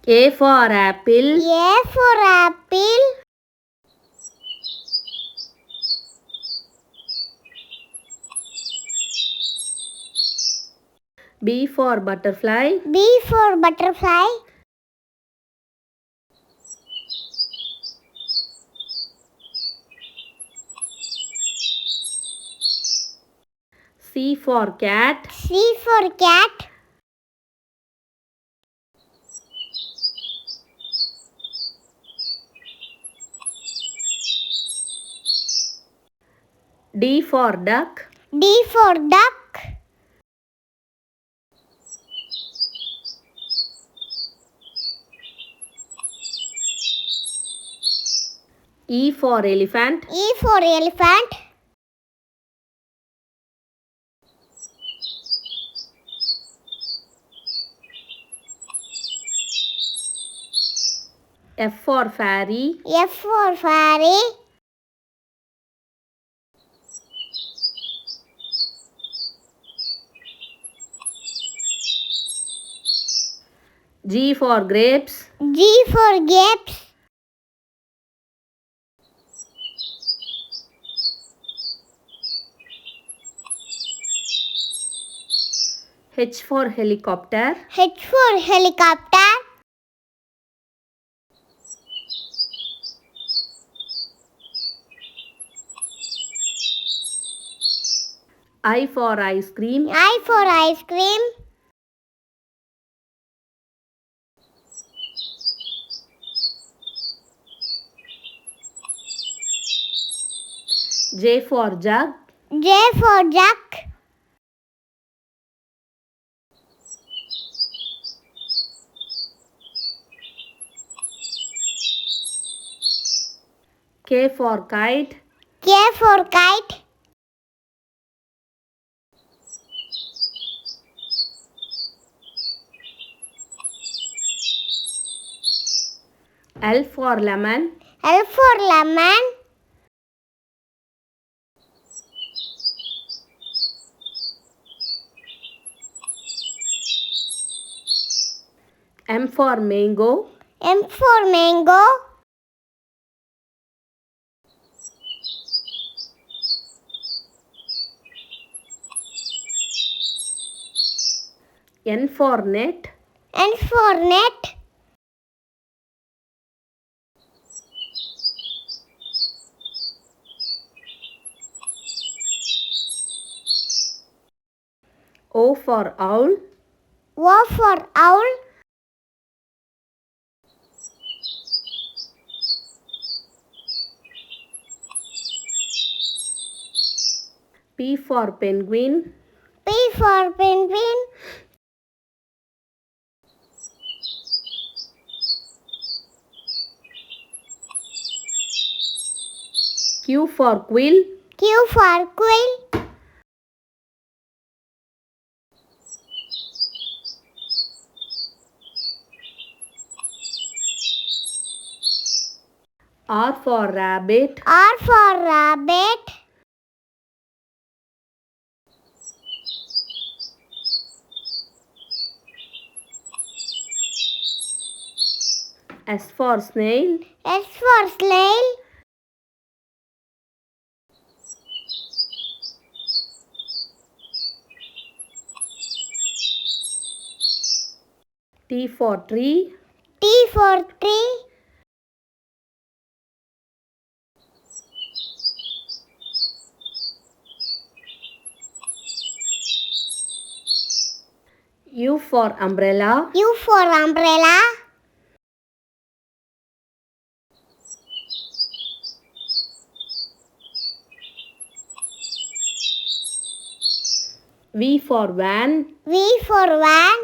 A for apple. A for apple. B for butterfly. B for butterfly. C for cat. C for cat. D for duck. D for duck. E for elephant. E for elephant. F for fairy. F for fairy. G for grapes. G for grapes. H for helicopter. H for helicopter. I for ice cream. I for ice cream. J for jug. J for jug. K for kite. K for kite. L for lemon. L for lemon. M for mango. M for mango. N for net. N for net. O for owl. O for owl. P for penguin. P for penguin. Q for quill. Q for quill. R for rabbit. R for rabbit. S for snail. S for snail. T for tree. T for tree. U for umbrella. U for umbrella. V for van. V for van.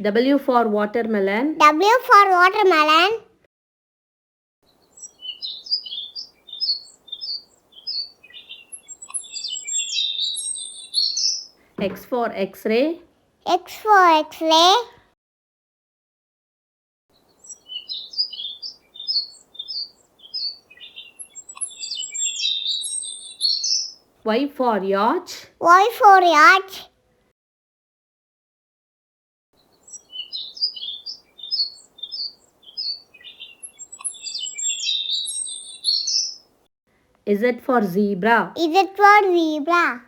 W for watermelon. W for watermelon. X for Xray. X for Xray. Y for yacht. Y for yacht. Z for zebra. Z for zebra.